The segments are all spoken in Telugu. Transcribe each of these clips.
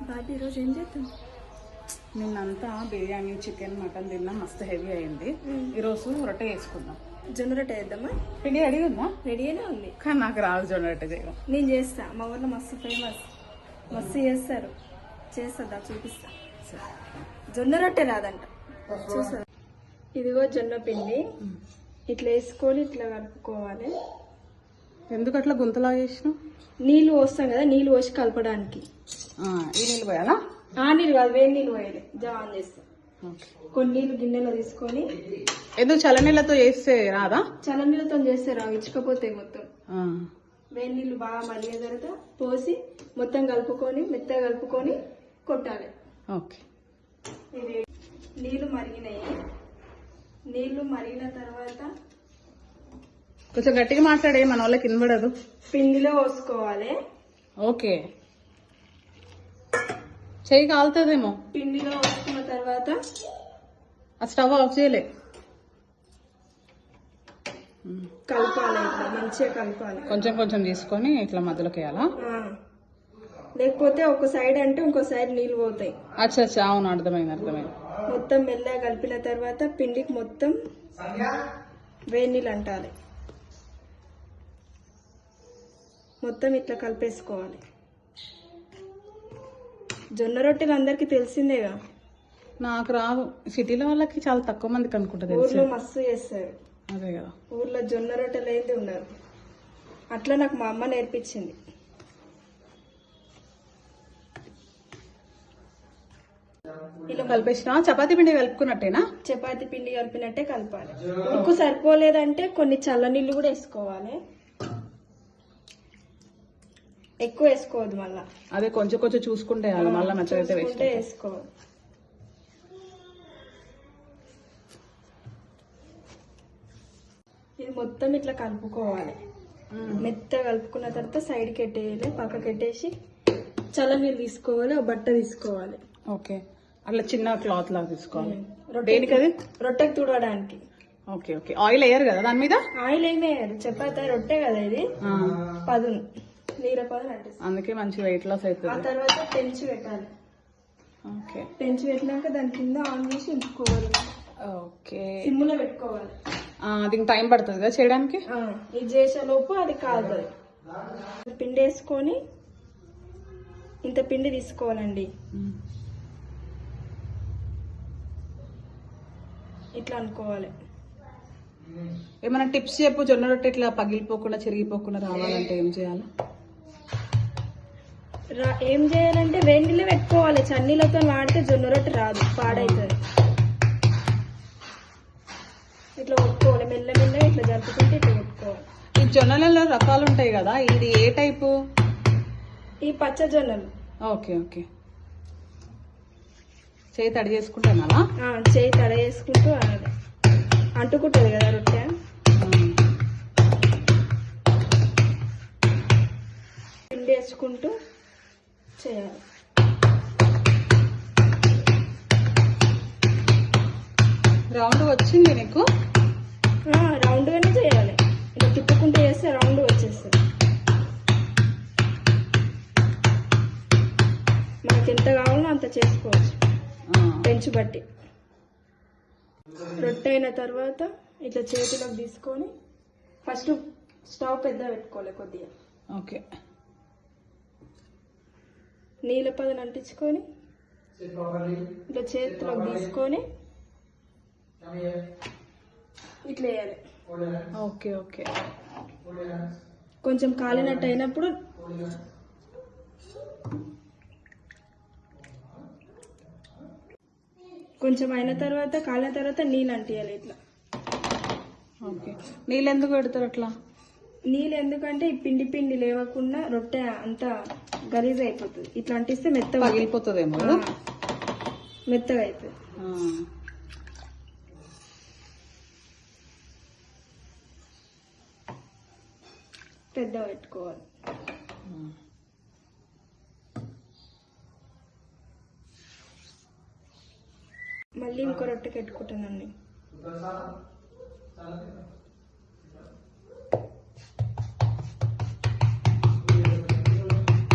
బాబీ ఈరోజు ఏం చేద్దాం? నిన్నంతా బిర్యానీ చికెన్ మటన్ తిన్నా మస్తు హెవీ అయింది. ఈరోజు రొట్టె వేసుకుందాం. జొన్న రొట్టె వేద్దామా? పిండి రెడీ ఉందా? రెడీగానే ఉంది, కానీ నాకు రాదు జొన్న రొట్టె చేయడం. నేను చేస్తా. మా ఊర్లో మస్తు ఫేమస్, మస్తు చేస్తారు. చేస్తుందా? చూపిస్తా. జొన్న రొట్టె రాదంట, చూసా. ఇదిగో జొన్న పిండి, ఇట్లా వేసుకొని ఇట్లా కలుపుకోవాలి. ఎందుకు అట్లా గుంతలా చేసినావు? నీళ్ళు పోస్తాం కదా, నీళ్ళు పోసి కలపడానికి. ఈ నీళ్ళు పోయాలా? ఆ నీళ్ళు కాదు, వేడి నీళ్ళు పోయాలి. జాన్ చేస్తాం. కొన్ని నీళ్ళు గిన్నెలో తీసుకొని. ఎందుకు చల్లనీళ్ళతో చేస్తే రాదా? చల్లనీళ్ళతో చేస్తే రావు, ఇచ్చుకపోతే మొత్తం. వేడి నీళ్ళు బాగా మరిగే తర్వాత పోసి మొత్తం కలుపుకొని మెత్తగా కలుపుకొని కొట్టాలి. ఓకే, ఇది నీళ్లు మరిగినాయి. నీళ్లు మరిగిన తర్వాత కొంచెం గట్టిగా మాట్లాడే, మన వాళ్ళకి వినబడదు. పిండిలో పోసుకోవాలి. ఓకే, చెయ్యి కాలుతుందేమో. పిండిలో పోసుకున్న తర్వాత ఆ స్టవ్ ఆఫ్ చేయలే, కలపాలి. ఇట్లా మంచిగా కలపాలి. కొంచెం కొంచెం తీసుకొని ఇట్లా మధ్యలోకి వేయాలా? లేకపోతే ఒక సైడ్ అంటే ఇంకో సైడ్ నీళ్ళు పోతాయి. అచ్చా, అవును, అర్థమైంది. మొత్తం మెల్లగా కలిపిన తర్వాత పిండికి మొత్తం వేడి నీళ్ళు అంటాలి. మొత్తం ఇట్లా కలిపేసుకోవాలి. జొన్న రొట్టెలు అందరికి తెలిసిందేగా. నాకు రాదు. సిటీలో వాళ్ళకి చాలా తక్కువ మందికి అనుకుంటా తెలుసు. ఊర్లో మస్తు చేస్తారు. అదే కదా, ఊర్లో జొన్న రొట్టెలు అయితే ఉన్నారు. అట్లా నాకు మా అమ్మ నేర్పించింది. ఇలా కలిపేసిన చపాతీ పిండి కలుపుకున్నట్టేనా? చపాతీ పిండి కలిపినట్టే కలపాలి. ఉప్పు సరిపోలేదంటే కొన్ని చల్ల నీళ్ళు కూడా వేసుకోవాలి. ఎక్కువ వేసుకోవద్దు మళ్ళా. అదే కొంచెం కొంచెం చూసుకుంటే మళ్ళీ మెత్తగా వేసుకోవాలి. ఇది మొత్తం ఇట్లా కలుపుకోవాలి. మెత్తగా కలుపుకున్న తర్వాత సైడ్కి పెట్టేయాలి, పక్కకి పెట్టేసి చల్ల నీళ్ళు తీసుకోవాలి. ఒక బట్ట తీసుకోవాలి. ఓకే, అట్లా చిన్న క్లాత్ లాగా తీసుకోవాలి. దేనికి? అది రొట్టెకి తుడవడానికి. ఓకే ఓకే, ఆయిల్ వేయరు కదా దాని మీద? ఆయిల్ ఏమి వేయరు, చపాతీ రొట్టె కదా ఇది. పదును నీర పదును అంటే అందుకే మంచి వెయిట్ లాస్ అవుతుంది. ఆ తర్వాత పెంచి పెట్టాలి. ఓకే, పెంచి పెట్టినాక దాని కింద ఆన్ చేసి ఉంచుకోవాలి. ఓకే, సిమ్లో పెట్టుకోవాలి. దీనికి టైం పడుతుంది కదా చేయడానికి. ఇది చేసే లోపు అది కాలుతుంది. పిండి వేసుకొని ఇంత పిండి తీసుకోవాలండి. ఇట్లా అనుకోవాలి. ఏమైనా టిప్స్ చెప్పు, జొన్న రొట్టె ఇట్లా పగిలిపోకుండా చిరిగిపోకుండా రావాలంటే ఏం చేయాలి? ఏం చేయాలంటే వేడి నీళ్ళు పెట్టుకోవాలి. చన్నీళ్ళతో వాడితే జొన్న రొట్టె రాదు, పాడైతుంది. ఇట్లా కొట్టుకోవాలి. మెల్లమెల్లగా ఇట్లా జరుపుకుంటే ఇట్లా కొట్టుకోవాలి. ఈ జొన్నలలో రకాలు ఉంటాయి కదా, ఇది ఏ టైపు? ఈ పచ్చ జొన్నలు. ఓకే ఓకే, చేయి తడి చేసుకుంటానా? చేయి తడ చేసుకుంటూ అనాలి, అంటుకుంటుంది కదా రొట్టె. పిండి వేసుకుంటూ చేయాలి. రౌండ్ వచ్చింది నీకు? రౌండ్ గానే చేయాలి. ఇలా తిప్పుకుంటూ చేస్తే రౌండ్ వచ్చేస్తుంది. మనకి ఎంత కావాలో అంత చేసుకోవచ్చు, పెంచు బట్టి. రొట్టె అయిన తర్వాత ఇట్లా చేతిలోకి తీసుకొని ఫస్ట్ స్టవ్ పెద్ద పెట్టుకోవాలి కొద్దిగా. ఓకే, నీళ్ళ పదను అంటించుకొని ఇట్లా చేతిలోకి తీసుకొని ఇట్లా వేయాలి. ఓకే ఓకే, కొంచెం కాలినట్టు అయినప్పుడు కొంచెం అయిన తర్వాత కాలిన తర్వాత నీళ్ళు అంటియాలి ఇట్లా. ఓకే, నీళ్ళు ఎందుకు పెడతారు అట్లా? నీళ్ళు ఎందుకంటే ఈ పిండి పిండి లేవకుండా రొట్టె అంతా గలీజ్ అయిపోతుంది. ఇట్లా అంటిస్తే మెత్తగా పగిలిపోతుందేమో, మెత్తగా అవుతుంది. పెద్దగా పెట్టుకోవాలి. మళ్ళీ ఇంకో రొట్టెకి పెట్టుకుంటానండి.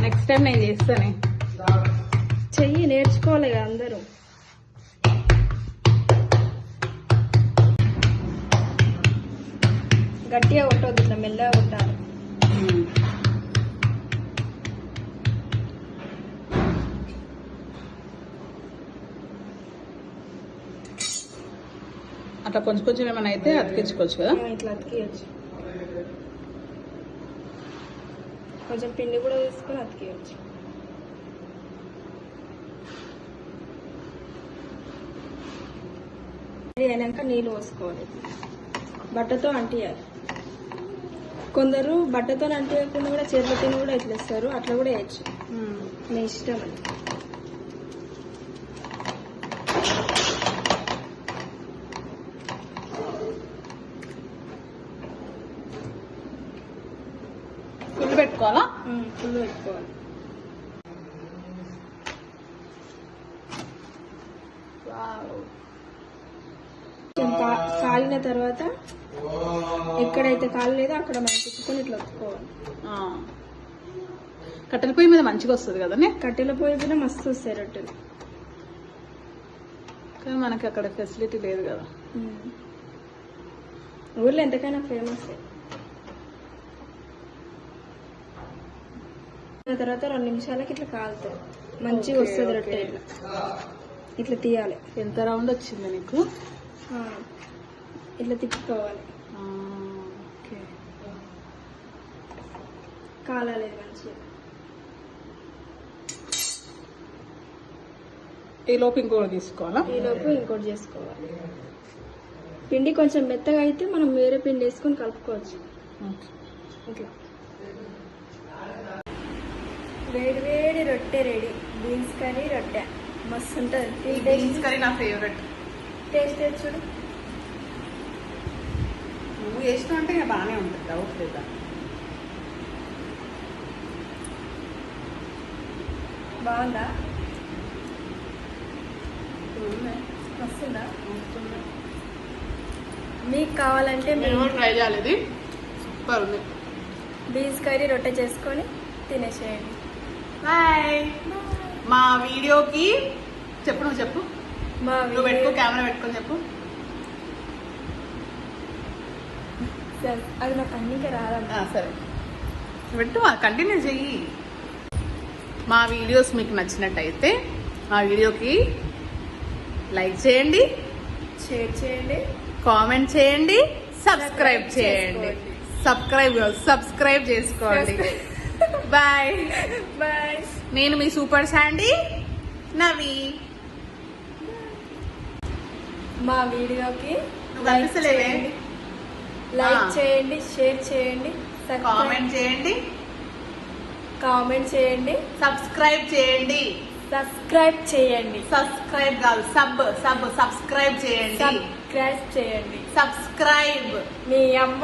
నెక్స్ట్ టైం నేను చేస్తానే. చెయ్యి నేర్చుకోవాలి కదా అందరూ. గట్టిగా కొట్టవద్దు, ఇట్లా మెల్లగా కొట్టాలి. అట్లా కొంచెం కొంచెం ఏమైనా అయితే అతికించుకోవచ్చు కదా. ఇట్లా అతికియచ్చు. కొంచెం పిండి కూడా తీసుకొని అతికియచ్చు. అయినాక నీళ్ళు పోసుకోవాలి. బట్టతో అంటియాలి. కొందరు బట్టతో అంటియకుండా కూడా చేతులతో కూడా ఇట్లా ఇస్తారు, అట్లా కూడా వేయచ్చు. మీ ఇష్టం అది. ఫుల్ పెట్టుకోవాలా? ఫుల్ పెట్టుకోవాలి. కాలిన తర్వాత ఎక్కడైతే కాలలేదో అక్కడ మనం తిప్పుకొని ఇట్లా ఒత్తుకోవాలి. కట్టెల పొయ్యి మీద మంచిగా వస్తుంది కదండి. కట్టెల పొయ్యి మీద మస్తు వస్తాయి రొట్టెలు, కానీ మనకి అక్కడ ఫెసిలిటీ లేదు కదా. ఊర్లో ఎంతకైనా ఫేమస్. తర్వాత 2 నిమిషాలకి ఇట్లా కాలుతాయి, మంచిగా వస్తుంది రొట్టె. ఇట్లా తీయాలి. ఎంత రౌండ్ వచ్చింది నీకు? ఇట్లా తిప్పుకోవాలి. కాలాలి మంచిగా. ఈ లోపు ఇంకోటి తీసుకోవాలా? ఈ లోపు ఇంకోటి చేసుకోవాలి. పిండి కొంచెం మెత్తగా అయితే మనం వేరే పిండి వేసుకొని కలుపుకోవచ్చు. ఇట్లా వేడి వేడి రొట్టె రెడీ. బీన్స్ కర్రీ రొట్టె మస్తు ఉంటుంది. బీన్స్ కర్రీ నా ఫేవరెట్. టేస్ట్ చూడు. నువ్వు వేసిన అంటే ఇక బాగానే ఉంటుంది, డౌట్ లేదా. బాగుందా? వస్తుందా? మీకు కావాలంటే మేము ట్రై చేయాలి. ఇది సూపర్ ఉంది. బీన్స్ కర్రీ రొట్టె చేసుకొని తినేసేయండి. బాయ్. మా వీడియోకి చెప్పు, నువ్వు చెప్పు. నువ్వు పెట్టుకో, కెమెరా పెట్టుకొని చెప్పు. అది నాకు అన్నికే రాదా? సరే పెట్టు, కంటిన్యూ చెయ్యి. మా వీడియోస్ మీకు నచ్చినట్టయితే మా వీడియోకి లైక్ చేయండి, షేర్ చేయండి, కామెంట్ చేయండి, సబ్స్క్రైబ్ చేయండి. సబ్స్క్రైబ్ చేసుకోండి. Bye bye. నేను మీ సూపర్ శాండీ నవి. మా వీడియోకి లైక్ చేయండి, షేర్ చేయండి, కామెంట్ చేయండి, సబ్స్క్రైబ్ చేయండి. సబ్స్క్రైబ్ కాదు, సబ్స్క్రైబ్ చేయండి. మీ అమ్మ